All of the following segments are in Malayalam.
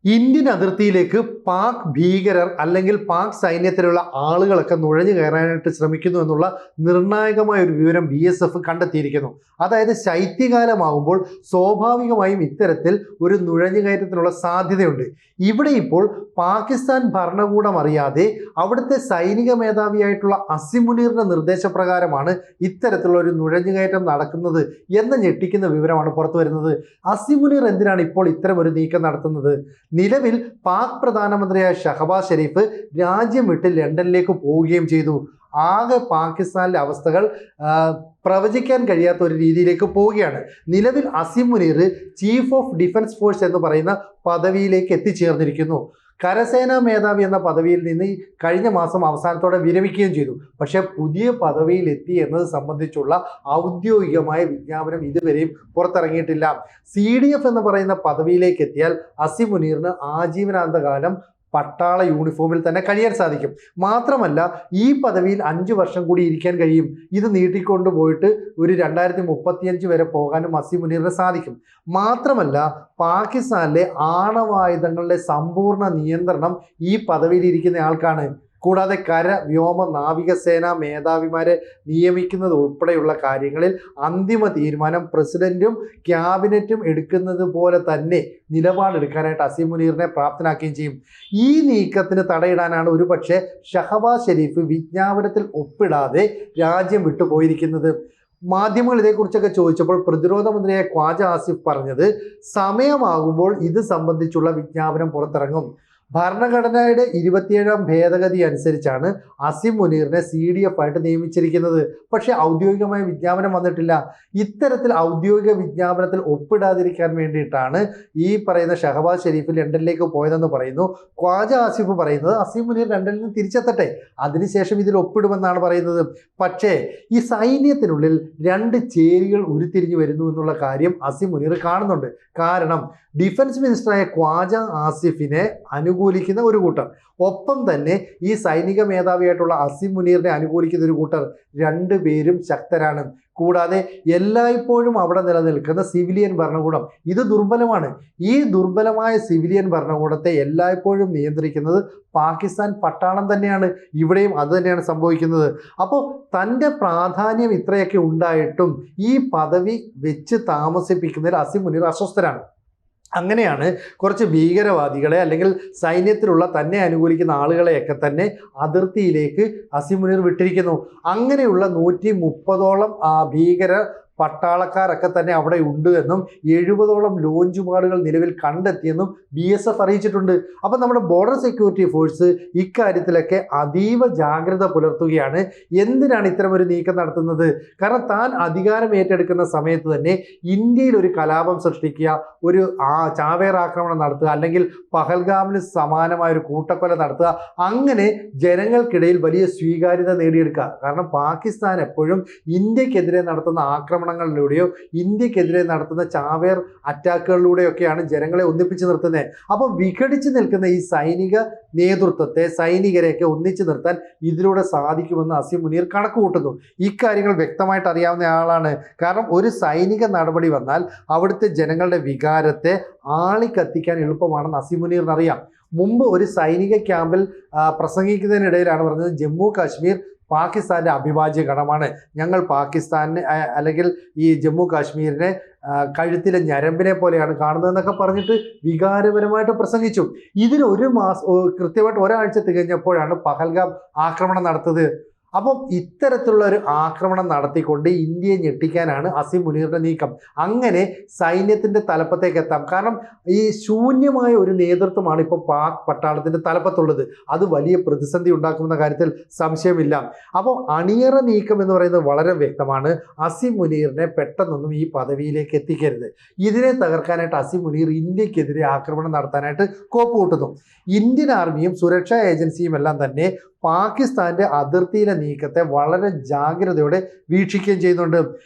ഇന്ത്യൻ അതിർത്തിയിലേക്ക് പാക് ഭീകരർ അല്ലെങ്കിൽ പാക് സൈന്യത്തിലുള്ള ആളുകളൊക്കെ നുഴഞ്ഞു കയറാനായിട്ട് ശ്രമിക്കുന്നു എന്നുള്ള നിർണായകമായ ഒരു വിവരം BSF കണ്ടെത്തിയിരിക്കുന്നു. അതായത് ശൈത്യകാലമാകുമ്പോൾ സ്വാഭാവികമായും ഇത്തരത്തിൽ ഒരു നുഴഞ്ഞുകയറ്റത്തിനുള്ള സാധ്യതയുണ്ട്. ഇവിടെ ഇപ്പോൾ പാകിസ്ഥാൻ ഭരണകൂടം അറിയാതെ അവിടുത്തെ സൈനിക മേധാവിയായിട്ടുള്ള അസിം മുനീറിന്റെ നിർദ്ദേശപ്രകാരമാണ് ഇത്തരത്തിലുള്ള ഒരു നുഴഞ്ഞുകയറ്റം നടക്കുന്നത് എന്ന ഞെട്ടിക്കുന്ന വിവരമാണ് പുറത്തു വരുന്നത്. അസിം മുനീർ എന്തിനാണ് ഇപ്പോൾ ഇത്തരം ഒരു നീക്കം നടത്തുന്നത്? നിലവിൽ പാക് പ്രധാനമന്ത്രിയായ ഷഹബാസ് ഷെരീഫ് രാജ്യം വിട്ട് ലണ്ടനിലേക്ക് പോവുകയും ചെയ്തു. ആകെ പാകിസ്ഥാനിലെ അവസ്ഥകൾ പ്രവചിക്കാൻ കഴിയാത്ത ഒരു രീതിയിലേക്ക് പോവുകയാണ്. നിലവിൽ Asim Munir chief of defence force എന്ന് പറയുന്ന പദവിയിലേക്ക് എത്തിച്ചേർന്നിരിക്കുന്നു. കരസേനാ മേധാവി എന്ന പദവിയിൽ നിന്ന് കഴിഞ്ഞ മാസം അവസാനത്തോടെ വിരമിക്കുകയും ചെയ്തു. പക്ഷെ പുതിയ പദവിയിൽ എത്തി എന്നത് സംബന്ധിച്ചുള്ള ഔദ്യോഗികമായ വിജ്ഞാപനം ഇതുവരെയും പുറത്തിറങ്ങിയിട്ടില്ല. CDF എന്ന് പറയുന്ന പദവിയിലേക്ക് എത്തിയാൽ അസിം മുനീറിന് ആജീവനാന്തകാലം പട്ടാള യൂണിഫോമിൽ തന്നെ കഴിയാൻ സാധിക്കും. മാത്രമല്ല ഈ പദവിയിൽ 5 വർഷം കൂടി ഇരിക്കാൻ കഴിയും. ഇത് നീട്ടിക്കൊണ്ടുപോയിട്ട് ഒരു 2035 വരെ പോകാനും അസിം മുനീറിന് സാധിക്കും. മാത്രമല്ല പാകിസ്ഥാനിലെ ആണവായുധങ്ങളുടെ സമ്പൂർണ്ണ നിയന്ത്രണം ഈ പദവിയിൽ ഇരിക്കുന്ന ആൾക്കാണ്. കൂടാതെ കര വ്യോമ നാവികസേനാ മേധാവിമാരെ നിയമിക്കുന്നത് ഉൾപ്പെടെയുള്ള കാര്യങ്ങളിൽ അന്തിമ തീരുമാനം പ്രസിഡന്റും ക്യാബിനറ്റും എടുക്കുന്നത് പോലെ തന്നെ നിലപാടെടുക്കാനായിട്ട് അസിം മുനീറിനെ പ്രാപ്തനാക്കുകയും ചെയ്യും. ഈ നീക്കത്തിന് തടയിടാനാണ് ഒരുപക്ഷെ ഷഹബാസ് ഷെരീഫ് വിജ്ഞാപനത്തിൽ ഒപ്പിടാതെ രാജ്യം വിട്ടുപോയിരിക്കുന്നത്. മാധ്യമങ്ങൾ ഇതേക്കുറിച്ചൊക്കെ ചോദിച്ചപ്പോൾ പ്രതിരോധ മന്ത്രിയായ ഖ്വാജ ആസിഫ് പറഞ്ഞത് സമയമാകുമ്പോൾ ഇത് സംബന്ധിച്ചുള്ള വിജ്ഞാപനം പുറത്തിറങ്ങും. ഭരണഘടനയുടെ 27ാം ഭേദഗതി അനുസരിച്ചാണ് അസിം മുനീറിനെ CDF ആയിട്ട് നിയമിച്ചിരിക്കുന്നത്. പക്ഷേ ഔദ്യോഗികമായ വിജ്ഞാപനം വന്നിട്ടില്ല. ഇത്തരത്തിൽ ഔദ്യോഗിക വിജ്ഞാപനത്തിൽ ഒപ്പിടാതിരിക്കാൻ വേണ്ടിയിട്ടാണ് ഈ പറയുന്ന ഷഹബാസ് ഷെരീഫ് ലണ്ടനിലേക്ക് പോയതെന്ന് പറയുന്നു. ഖ്വാജ ആസിഫ് പറയുന്നത് അസിം മുനീർ ലണ്ടനിൽ നിന്ന് തിരിച്ചെത്തട്ടെ, അതിനുശേഷം ഇതിൽ ഒപ്പിടുമെന്നാണ് പറയുന്നത്. പക്ഷേ ഈ സൈന്യത്തിനുള്ളിൽ 2 ചേരികൾ ഉരുത്തിരിഞ്ഞു വരുന്നു എന്നുള്ള കാര്യം അസിം മുനീർ കാണുന്നുണ്ട്. കാരണം ഡിഫൻസ് മിനിസ്റ്ററായ ഖ്വാജ ആസിഫിനെ അനുകൂലിക്കുന്ന ഒരു കൂട്ടർ, ഒപ്പം തന്നെ ഈ സൈനിക മേധാവിയായിട്ടുള്ള അസിം മുനീറിനെ അനുകൂലിക്കുന്ന ഒരു കൂട്ടർ, 2 പേരും ശക്തരാണ്. കൂടാതെ എല്ലായ്പ്പോഴും അവിടെ നിലനിൽക്കുന്ന സിവിലിയൻ ഭരണകൂടം ഇത് ദുർബലമാണ്. ഈ ദുർബലമായ സിവിലിയൻ ഭരണകൂടത്തെ എല്ലായ്പ്പോഴും നിയന്ത്രിക്കുന്നത് പാകിസ്ഥാൻ പട്ടാളം തന്നെയാണ്. ഇവിടെയും അത് തന്നെയാണ് സംഭവിക്കുന്നത്. അപ്പോൾ തൻ്റെ പ്രാധാന്യം ഇത്രയൊക്കെ ഉണ്ടായിട്ടും ഈ പദവി വെച്ച് താമസിപ്പിക്കുന്നതിൽ അസിം മുനീർ അസ്വസ്ഥരാണ്. അങ്ങനെയാണ് കുറച്ച് ഭീകരവാദികളെ അല്ലെങ്കിൽ സൈന്യത്തിലുള്ള തന്നെ അനുകൂലിക്കുന്ന ആളുകളെയൊക്കെ തന്നെ അതിർത്തിയിലേക്ക് അസിം മുനീർ വിട്ടിരിക്കുന്നു. അങ്ങനെയുള്ള 130ഓളം ഭീകര പട്ടാളക്കാരൊക്കെ തന്നെ അവിടെ ഉണ്ട് എന്നും 70ഓളം ലോഞ്ച് പാടുകൾ നിലവിൽ കണ്ടെത്തിയെന്നും BSF അറിയിച്ചിട്ടുണ്ട്. അപ്പം നമ്മുടെ ബോർഡർ സെക്യൂരിറ്റി ഫോഴ്സ് ഇക്കാര്യത്തിലൊക്കെ അതീവ ജാഗ്രത പുലർത്തുകയാണ്. എന്തിനാണ് ഇത്തരമൊരു നീക്കം നടത്തുന്നത്? കാരണം താൻ അധികാരം ഏറ്റെടുക്കുന്ന സമയത്ത് തന്നെ ഇന്ത്യയിൽ ഒരു കലാപം സൃഷ്ടിക്കുക, ഒരു ചാവേർ ആക്രമണം നടത്തുക, അല്ലെങ്കിൽ പഹൽഗാമിന് സമാനമായ ഒരു കൂട്ടക്കൊല നടത്തുക, അങ്ങനെ ജനങ്ങൾക്കിടയിൽ വലിയ സ്വീകാര്യത നേടിയെടുക്കുക. കാരണം പാകിസ്ഥാൻ എപ്പോഴും ഇന്ത്യക്കെതിരെ നടത്തുന്ന ആക്രമണങ്ങളിലൂടെയോ ഇന്ത്യക്കെതിരെ നടത്തുന്ന ചാവേർ അറ്റാക്കുകളിലൂടെയൊക്കെയാണ് ജനങ്ങളെ ഒന്നിപ്പിച്ച് നിർത്തുന്നത്. അപ്പോൾ വിഘടിച്ച് നിൽക്കുന്ന ഈ സൈനിക നേതൃത്വത്തെ, സൈനികരെയൊക്കെ ഒന്നിച്ചു നിർത്താൻ ഇതിലൂടെ സാധിക്കുമെന്ന് അസിം മുനീർ കണക്ക് കൂട്ടുന്നു. ഇക്കാര്യങ്ങൾ വ്യക്തമായിട്ട് അറിയാവുന്ന ആളാണ്. കാരണം ഒരു സൈനിക നടപടി വന്നാൽ അവിടുത്തെ ജനങ്ങളുടെ വികാരത്തെ ആളിക്കത്തിക്കാൻ എളുപ്പമാണെന്ന് അസിം മുനീറിന് അറിയാം. മുമ്പ് ഒരു സൈനിക ക്യാമ്പിൽ പ്രസംഗിക്കുന്നതിനിടയിലാണ് പറഞ്ഞത് ജമ്മു കാശ്മീർ പാകിസ്ഥാൻ്റെ അവിഭാജ്യ ഘടകമാണ്, ഞങ്ങൾ പാകിസ്ഥാനെ അല്ലെങ്കിൽ ഈ ജമ്മു കാശ്മീരിനെ കഴുത്തിലെ ഞരമ്പിനെ പോലെയാണ് കാണുന്നതെന്നൊക്കെ പറഞ്ഞിട്ട് വികാരപരമായിട്ട് പ്രസംഗിച്ചു. ഇതിന് കൃത്യമായിട്ട് ഒരാഴ്ച തികഞ്ഞപ്പോഴാണ് പഹൽഗാം ആക്രമണം നടത്തുന്നത്. അപ്പം ഇത്തരത്തിലുള്ള ഒരു ആക്രമണം നടത്തിക്കൊണ്ട് ഇന്ത്യയെ ഞെട്ടിക്കാനാണ് അസിം മുനീറിന്റെ നീക്കം. അങ്ങനെ സൈന്യത്തിന്റെ തലപ്പത്തേക്ക് എത്താം. കാരണം ഈ ശൂന്യമായ ഒരു നേതൃത്വമാണ് ഇപ്പോൾ പാക് പട്ടാളത്തിന്റെ തലപ്പത്തുള്ളത്. അത് വലിയ പ്രതിസന്ധി ഉണ്ടാക്കുമെന്ന കാര്യത്തിൽ സംശയമില്ല. അപ്പോൾ അണിയറ നീക്കം എന്ന് പറയുന്നത് വളരെ വ്യക്തമാണ്. അസിം മുനീറിനെ പെട്ടെന്നൊന്നും ഈ പദവിയിലേക്ക് എത്തിക്കരുത്. ഇതിനെ തകർക്കാനായിട്ട് അസിം മുനീർ ഇന്ത്യക്കെതിരെ ആക്രമണം നടത്താനായിട്ട് കോപ്പ് കൂട്ടുന്നു. ഇന്ത്യൻ ആർമിയും സുരക്ഷാ ഏജൻസിയും എല്ലാം തന്നെ പാകിസ്ഥാന്റെ അതിർത്തിയിലെ നീക്കത്തെ വളരെ ജാഗ്രതയോടെ വീക്ഷിക്കുകയും ചെയ്യുന്നുണ്ട്.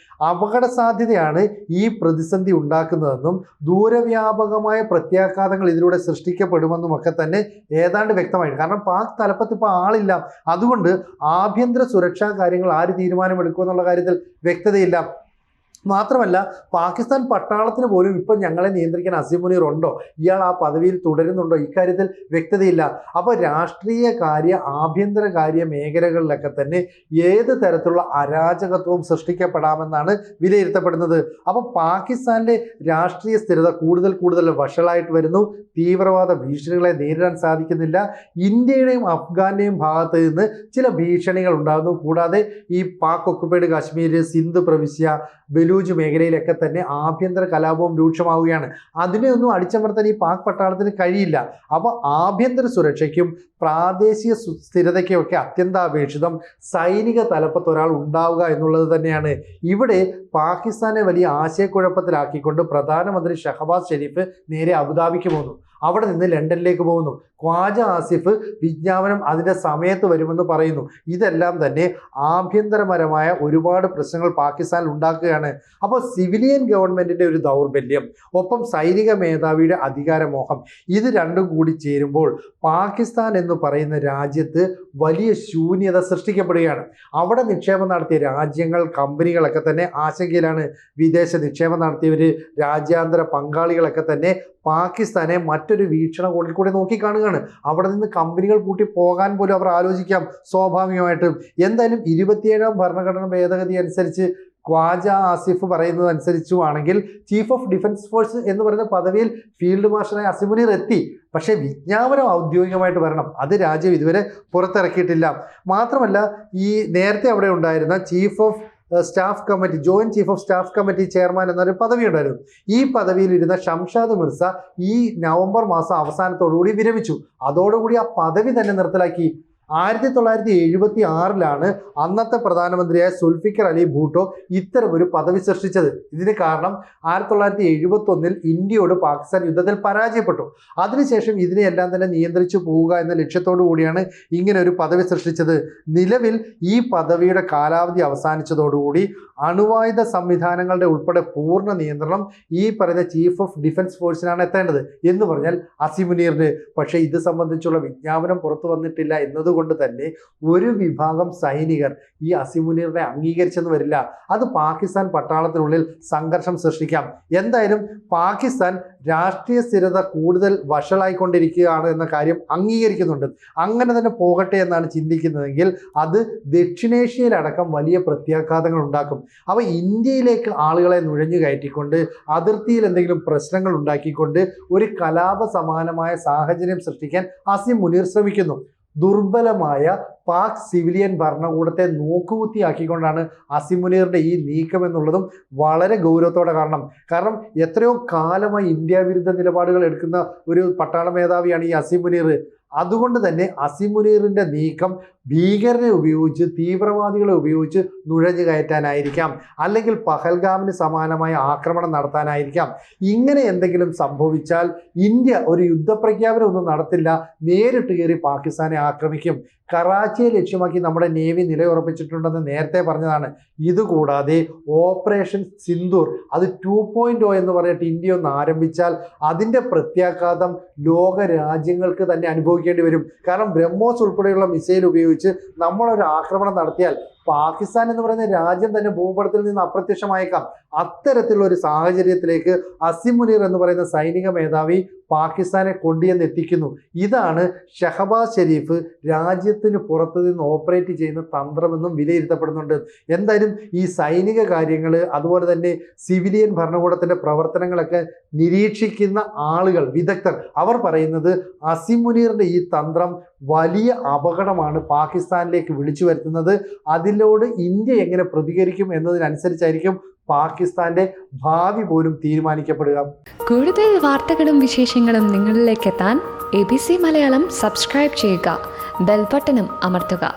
അപകട സാധ്യതയാണ് ഈ പ്രതിസന്ധി ഉണ്ടാക്കുന്നതെന്നും ദൂരവ്യാപകമായ പ്രത്യാഘാതങ്ങൾ ഇതിലൂടെ സൃഷ്ടിക്കപ്പെടുമെന്നും ഒക്കെ തന്നെ ഏതാണ്ട് വ്യക്തമായിട്ട്. കാരണം പാക് തലപ്പത്ത് ഇപ്പോൾ ആളില്ല. അതുകൊണ്ട് ആഭ്യന്തര സുരക്ഷാ കാര്യങ്ങൾ ആര് തീരുമാനമെടുക്കുമെന്നുള്ള കാര്യത്തിൽ വ്യക്തതയില്ല. മാത്രമല്ല പാകിസ്ഥാൻ പട്ടാളത്തിന് പോലും ഇപ്പം ഞങ്ങളെ നിയന്ത്രിക്കാൻ അസീം മുനീർ ഉണ്ടോ, ഇയാൾ ആ പദവിയിൽ തുടരുന്നുണ്ടോ, ഇക്കാര്യത്തിൽ വ്യക്തതയില്ല. അപ്പോൾ രാഷ്ട്രീയ കാര്യ ആഭ്യന്തര കാര്യ മേഖലകളിലൊക്കെ തന്നെ ഏത് തരത്തിലുള്ള അരാജകത്വവും സൃഷ്ടിക്കപ്പെടാമെന്നാണ് വിലയിരുത്തപ്പെടുന്നത്. അപ്പോൾ പാകിസ്ഥാനിലെ രാഷ്ട്രീയ സ്ഥിരത കൂടുതൽ വഷളായിട്ട് വരുന്നു. തീവ്രവാദ ഭീഷണികളെ നേരിടാൻ സാധിക്കുന്നില്ല. ഇന്ത്യയുടെയും അഫ്ഗാന്റെയും ഭാഗത്ത് നിന്ന് ചില ഭീഷണികൾ ഉണ്ടാകുന്നു. കൂടാതെ ഈ പാക് ഒക്കുപൈഡ് കാശ്മീർ, സിന്ധ് പ്രവിശ്യ, ബലൂജ് മേഖലയിലൊക്കെ തന്നെ ആഭ്യന്തര കലാപവും രൂക്ഷമാവുകയാണ്. അതിനെ ഒന്നും അടിച്ചമർത്താൻ ഈ പാക് പട്ടാളത്തിന് കഴിയില്ല. അപ്പോൾ ആഭ്യന്തര സുരക്ഷയ്ക്കും പ്രാദേശിക സ്ഥിരതയ്ക്കും ഒക്കെ അത്യന്താപേക്ഷിതം സൈനിക തലപ്പത്ത് ഒരാൾ ഉണ്ടാവുക എന്നുള്ളത് തന്നെയാണ്. ഇവിടെ പാകിസ്ഥാനെ വലിയ ആശയക്കുഴപ്പത്തിലാക്കിക്കൊണ്ട് പ്രധാനമന്ത്രി ഷഹബാസ് ഷെരീഫ് നേരെ അബുദാബിക്ക് പോകുന്നു. അവിടെ നിന്ന് ലണ്ടനിലേക്ക് പോകുന്നു. ഖ്വാജ ആസിഫ് വിജ്ഞാപനം അതിൻ്റെ സമയത്ത് വരുമെന്ന് പറയുന്നു. ഇതെല്ലാം തന്നെ ആഭ്യന്തരപരമായ ഒരുപാട് പ്രശ്നങ്ങൾ പാകിസ്ഥാനിൽ ഉണ്ടാക്കുകയാണ്. അപ്പോൾ സിവിലിയൻ ഗവൺമെൻറ്റിൻ്റെ ഒരു ദൗർബല്യം, ഒപ്പം സൈനിക മേധാവിയുടെ അധികാരമോഹം, ഇത് രണ്ടും കൂടി ചേരുമ്പോൾ പാകിസ്ഥാൻ എന്ന് പറയുന്ന രാജ്യത്ത് വലിയ ശൂന്യത സൃഷ്ടിക്കപ്പെടുകയാണ്. അവിടെ നിക്ഷേപം നടത്തിയ രാജ്യങ്ങൾ, കമ്പനികളൊക്കെ തന്നെ ആശങ്കയിലാണ്. വിദേശ നിക്ഷേപം നടത്തിയവർ, രാജ്യാന്തര പങ്കാളികളൊക്കെ തന്നെ പാകിസ്ഥാനെ മറ്റൊരു വീക്ഷണകോണിൽ കൂടി നോക്കിക്കാണുകയാണ്. അവിടെ നിന്ന് കമ്പനികൾ പൂട്ടി പോകാൻ പോലും അവർ ആലോചിക്കാം സ്വാഭാവികമായിട്ടും. എന്തായാലും 27ാം ഭരണഘടന ഭേദഗതി അനുസരിച്ച് ഖ്വാജ ആസിഫ് പറയുന്നത് അനുസരിച്ചുവാണെങ്കിൽ ചീഫ് ഓഫ് ഡിഫൻസ് ഫോഴ്സ് എന്ന് പറയുന്ന പദവിയിൽ ഫീൽഡ് മാർഷലായി അസീം മുനീർ എത്തി. പക്ഷേ വിജ്ഞാപനം ഔദ്യോഗികമായിട്ട് വരണം. അത് രാജ്യം ഇതുവരെ പുറത്തിറക്കിയിട്ടില്ല. മാത്രമല്ല ഈ നേരത്തെ അവിടെ ഉണ്ടായിരുന്ന chief of staff committee, joint chief of staff committee chairman എന്നൊരു പദവി ഉണ്ടായിരുന്നു. ഈ പദവിയിലിരുന്ന ഷംഷാദ് മിർസ ഈ നവംബർ മാസം അവസാനത്തോടുകൂടി വിരമിച്ചു. അതോടുകൂടി ആ പദവി തന്നെ നിർത്തലാക്കി. 1976 അന്നത്തെ പ്രധാനമന്ത്രിയായ സുൽഫിക്കർ അലി ഭൂട്ടോ ഇത്തരമൊരു പദവി സൃഷ്ടിച്ചത്. ഇതിന് കാരണം 1971 ഇന്ത്യയോട് പാകിസ്ഥാൻ യുദ്ധത്തിൽ പരാജയപ്പെട്ടു. അതിനുശേഷം ഇതിനെയെല്ലാം തന്നെ നിയന്ത്രിച്ചു പോവുക എന്ന ലക്ഷ്യത്തോടു കൂടിയാണ് ഇങ്ങനെ ഒരു പദവി സൃഷ്ടിച്ചത്. നിലവിൽ ഈ പദവിയുടെ കാലാവധി അവസാനിച്ചതോടുകൂടി അണുവായുധ സംവിധാനങ്ങളുടെ ഉൾപ്പെടെ പൂർണ്ണ നിയന്ത്രണം ഈ പറയുന്ന ചീഫ് ഓഫ് ഡിഫൻസ് ഫോഴ്സിനാണ് എത്തേണ്ടത്, എന്ന് പറഞ്ഞാൽ അസീം മുനീറിന്. പക്ഷേ ഇത് സംബന്ധിച്ചുള്ള വിജ്ഞാപനം പുറത്തു വന്നിട്ടില്ല എന്നതുകൊണ്ട് തന്നെ ഒരു വിഭാഗം സൈനികർ ഈ അസീം മുനീറിനെ അംഗീകരിച്ചെന്ന് വരില്ല. അത് പാകിസ്ഥാൻ പട്ടാളത്തിനുള്ളിൽ സംഘർഷം സൃഷ്ടിക്കാം. എന്തായാലും പാകിസ്ഥാൻ രാഷ്ട്രീയ സ്ഥിരത കൂടുതൽ വഷളായിക്കൊണ്ടിരിക്കുകയാണ് എന്ന കാര്യം അംഗീകരിക്കുന്നുണ്ട്. അങ്ങനെ തന്നെ പോകട്ടെ എന്നാണ് ചിന്തിക്കുന്നതെങ്കിൽ അത് ദക്ഷിണേഷ്യയിലടക്കം വലിയ പ്രത്യാഘാതങ്ങൾ ഉണ്ടാക്കും. അപ്പോൾ ഇന്ത്യയിലേക്ക് ആളുകളെ നുഴഞ്ഞു കയറ്റിക്കൊണ്ട് അതിർത്തിയിൽ എന്തെങ്കിലും പ്രശ്നങ്ങൾ ഉണ്ടാക്കിക്കൊണ്ട് ഒരു കലാപ സമാനമായ സാഹചര്യം സൃഷ്ടിക്കാൻ അസീം മുനീർ ശ്രമിക്കുന്നു. ദുർബലമായ പാക് സിവിലിയൻ ഭരണകൂടത്തെ നോക്കുകുത്തിയാക്കിക്കൊണ്ടാണ് അസീം മുനീറിൻ്റെ ഈ നീക്കം എന്നുള്ളതും വളരെ ഗൗരവത്തോടെ കാണണം. കാരണം എത്രയോ കാലമായി ഇന്ത്യ വിരുദ്ധ നിലപാടുകൾ എടുക്കുന്ന ഒരു പട്ടാള മേധാവിയാണ് ഈ അസീം മുനീർ. അതുകൊണ്ട് തന്നെ അസീം മുനീറിൻ്റെ നീക്കം ഭീകരരെ ഉപയോഗിച്ച്, തീവ്രവാദികളെ ഉപയോഗിച്ച് നുഴഞ്ഞു കയറ്റാനായിരിക്കാം, അല്ലെങ്കിൽ പഹൽഗാമിന് സമാനമായ ആക്രമണം നടത്താനായിരിക്കാം. ഇങ്ങനെ എന്തെങ്കിലും സംഭവിച്ചാൽ ഇന്ത്യ ഒരു യുദ്ധപ്രഖ്യാപനം ഒന്നും നടത്തില്ല, നേരിട്ട് കയറി പാകിസ്ഥാനെ ആക്രമിക്കും. കറാച്ചിയെ ലക്ഷ്യമാക്കി നമ്മുടെ നേവി നിലയുറപ്പിച്ചിട്ടുണ്ടെന്ന് നേരത്തെ പറഞ്ഞതാണ്. ഇതുകൂടാതെ ഓപ്പറേഷൻ സിന്ദൂർ, അത് 2.0 എന്ന് പറഞ്ഞിട്ട് ഇന്ത്യ ഒന്ന് ആരംഭിച്ചാൽ അതിൻ്റെ പ്രത്യാഘാതം ലോക രാജ്യങ്ങൾക്ക് തന്നെ അനുഭവിക്കേണ്ടി വരും. കാരണം ബ്രഹ്മോസ് ഉൾപ്പെടെയുള്ള മിസൈൽ ഉപയോഗിച്ച് നമ്മളൊരു ആക്രമണം നടത്തിയാൽ പാകിസ്ഥാൻ എന്ന് പറയുന്ന രാജ്യം തന്നെ ഭൂപടത്തിൽ നിന്ന് അപ്രത്യക്ഷമായേക്കാം. അത്തരത്തിലുള്ള ഒരു സാഹചര്യത്തിലേക്ക് അസീം മുനീർ എന്ന് പറയുന്ന സൈനിക മേധാവി പാകിസ്ഥാനെ കൊണ്ടുവന്നെത്തിക്കുന്നു. ഇതാണ് ഷഹബാസ് ഷെരീഫ് രാജ്യത്തിന് പുറത്തു നിന്ന് ഓപ്പറേറ്റ് ചെയ്യുന്ന തന്ത്രമെന്നും വിലയിരുത്തപ്പെടുന്നുണ്ട്. എന്തായാലും ഈ സൈനിക കാര്യങ്ങൾ, അതുപോലെ തന്നെ സിവിലിയൻ ഭരണകൂടത്തിൻ്റെ പ്രവർത്തനങ്ങളൊക്കെ നിരീക്ഷിക്കുന്ന ആളുകൾ, വിദഗ്ധർ, അവർ പറയുന്നത് അസീം മുനീറിൻ്റെ ഈ തന്ത്രം വലിയ അപകടമാണ് പാകിസ്ഥാനിലേക്ക് വിളിച്ചു വരുത്തുന്നത്. അതിലോട് ഇന്ത്യ എങ്ങനെ പ്രതികരിക്കും എന്നതിനനുസരിച്ചായിരിക്കും പാകിസ്ഥാന്റെ ഭാവി പോലും തീരുമാനിക്കപ്പെടുക. കൂടുതൽ വാർത്തകളും വിശേഷങ്ങളും നിങ്ങളിലേക്ക് എത്താൻ ABC മലയാളം സബ്സ്ക്രൈബ് ചെയ്യുക, ബെൽ ബട്ടണും അമർത്തുക.